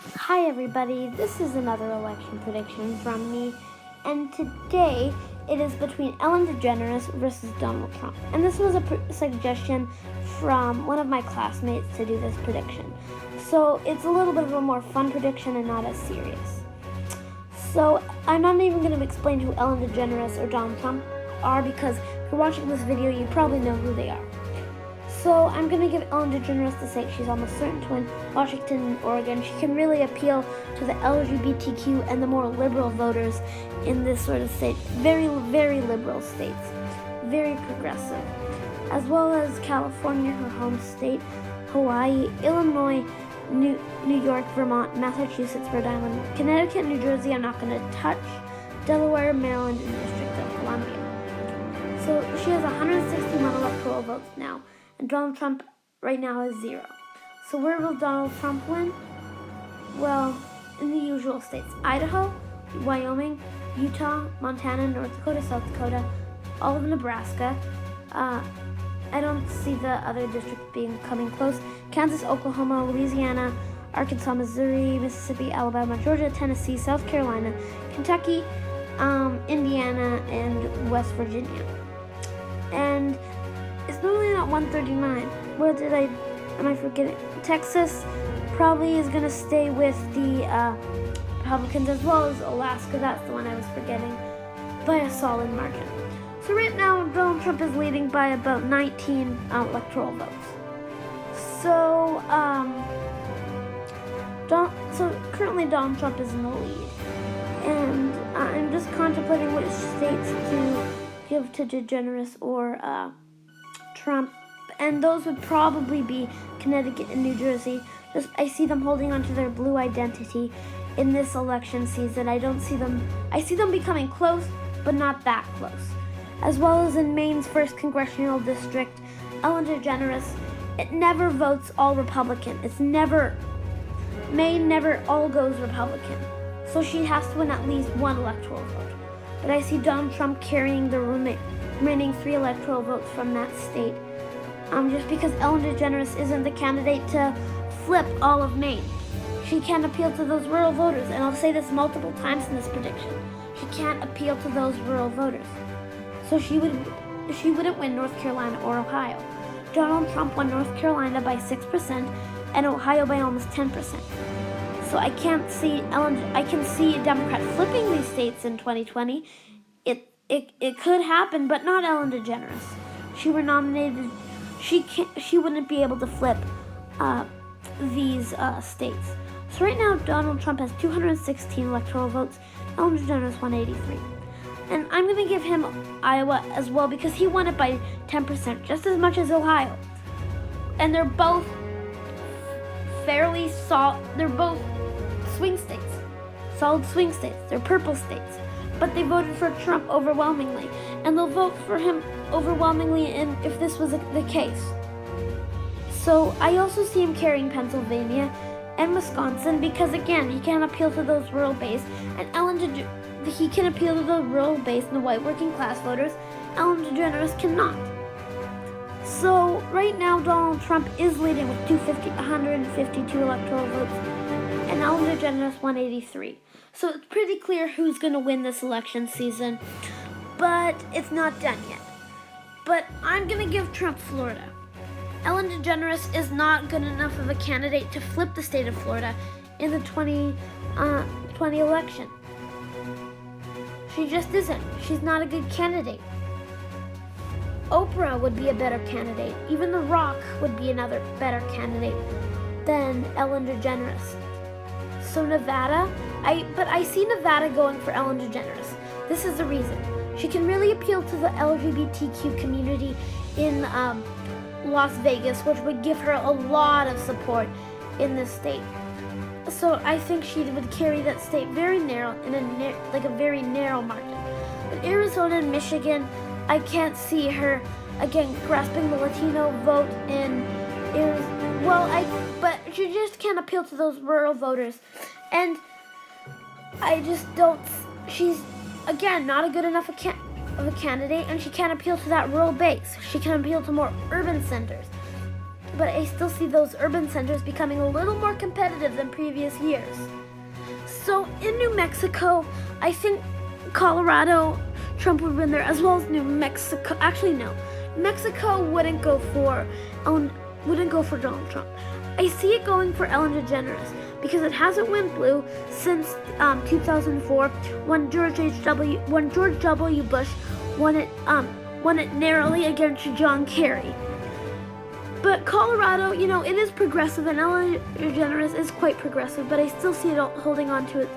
Hi everybody, this is another election prediction from me, and today it is between Ellen DeGeneres versus Donald Trump. And this was a suggestion from one of my classmates to do this prediction. So it's a little bit of a more fun prediction and not as serious. So I'm not even going to explain who Ellen DeGeneres or Donald Trump are, because if you're watching this video, you probably know who they are. So I'm going to give Ellen DeGeneres the sake she's almost certain to win Washington and Oregon. She can really appeal to the LGBTQ and the more liberal voters in this sort of state. Very, very liberal states. Very progressive. As well as California, her home state, Hawaii, Illinois, New York, Vermont, Massachusetts, Rhode Island, Connecticut, New Jersey, I'm not going to touch, Delaware, Maryland, and District of Columbia. So she has 161 electoral votes now. And Donald Trump right now is 0. So where will Donald Trump win? Well, in the usual states: Idaho, Wyoming, Utah, Montana, North Dakota, South Dakota, all of Nebraska. I don't see the other districts coming close. Kansas, Oklahoma, Louisiana, Arkansas, Missouri, Mississippi, Alabama, Georgia, Tennessee, South Carolina, Kentucky, Indiana, and West Virginia. And it's normally not 139. Am I forgetting? Texas probably is going to stay with the Republicans, as well as Alaska. That's the one I was forgetting, by a solid margin. So right now, Donald Trump is leading by about 19 electoral votes. So, currently Donald Trump is in the lead. And I'm just contemplating which states to give to DeGeneres or Trump, and those would probably be Connecticut and New Jersey. I see them holding onto their blue identity in this election season. I see them becoming close, but not that close. As well as in Maine's 1st congressional district, Ellen DeGeneres, it never votes all Republican. Maine never all goes Republican. So she has to win at least one electoral vote. But I see Donald Trump carrying the remaining 3 electoral votes from that state, just because Ellen DeGeneres isn't the candidate to flip all of Maine. She can't appeal to those rural voters, and I'll say this multiple times in this prediction. She can't appeal to those rural voters. So she wouldn't win North Carolina or Ohio. Donald Trump won North Carolina by 6% and Ohio by almost 10%. So I can see a Democrat flipping these states in 2020. It could happen, but not Ellen DeGeneres. She were nominated. She wouldn't be able to flip these states. So right now, Donald Trump has 216 electoral votes. Ellen DeGeneres 183. And I'm going to give him Iowa as well, because he won it by 10%, just as much as Ohio. And they're both they're both swing states. Solid swing states. They're purple states. But they voted for Trump overwhelmingly, and they'll vote for him overwhelmingly if this was the case. So I also see him carrying Pennsylvania and Wisconsin, because again, he can't appeal to those rural base, and he can appeal to the rural base and the white working class voters. Ellen DeGeneres cannot. So right now, Donald Trump is leading with 152 electoral votes, and Ellen DeGeneres 183. So it's pretty clear who's going to win this election season, but it's not done yet. But I'm going to give Trump Florida. Ellen DeGeneres is not good enough of a candidate to flip the state of Florida in the 2020 election. She just isn't. She's not a good candidate. Oprah would be a better candidate. Even The Rock would be another better candidate than Ellen DeGeneres. So Nevada, I see Nevada going for Ellen DeGeneres. This is the reason. She can really appeal to the LGBTQ community in Las Vegas, which would give her a lot of support in this state. So I think she would carry that state very narrow, in a very narrow margin. But Arizona and Michigan, I can't see her again grasping the Latino vote in Arizona. But she just can't appeal to those rural voters, and I just don't. She's again not a good enough of a candidate, and she can't appeal to that rural base. She can appeal to more urban centers. but I still see those urban centers becoming a little more competitive than previous years. So in New Mexico, I think Colorado, Trump would win there, as well as New Mexico. Actually, no, Mexico wouldn't go for Donald Trump. I see it going for Ellen DeGeneres because it hasn't went blue since 2004 when George W. Bush won it narrowly against John Kerry. But Colorado, it is progressive, and Ellen DeGeneres is quite progressive, but I still see it holding on to it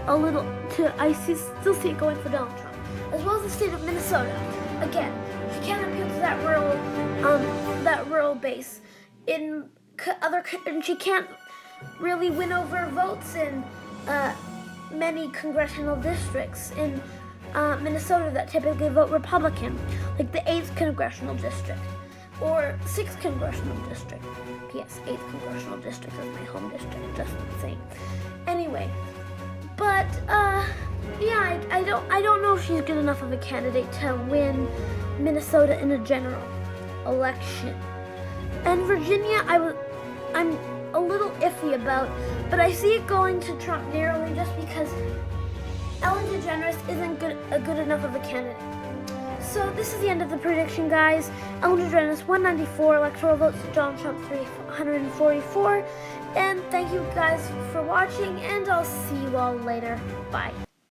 a little. Still see it going for Donald Trump, as well as the state of Minnesota. Again, she can't appeal to that rural base. And she can't really win over votes in many congressional districts in Minnesota that typically vote Republican, like the 8th congressional district or 6th congressional district. Yes, 8th congressional district is my home district, just saying. Anyway, but yeah, I don't know if she's good enough of a candidate to win Minnesota in a general election. And Virginia, I'm a little iffy about, but I see it going to Trump narrowly just because Ellen DeGeneres isn't good enough of a candidate. So this is the end of the prediction, guys. Ellen DeGeneres 194 electoral votes, Donald Trump 344. And thank you guys for watching, and I'll see you all later. Bye.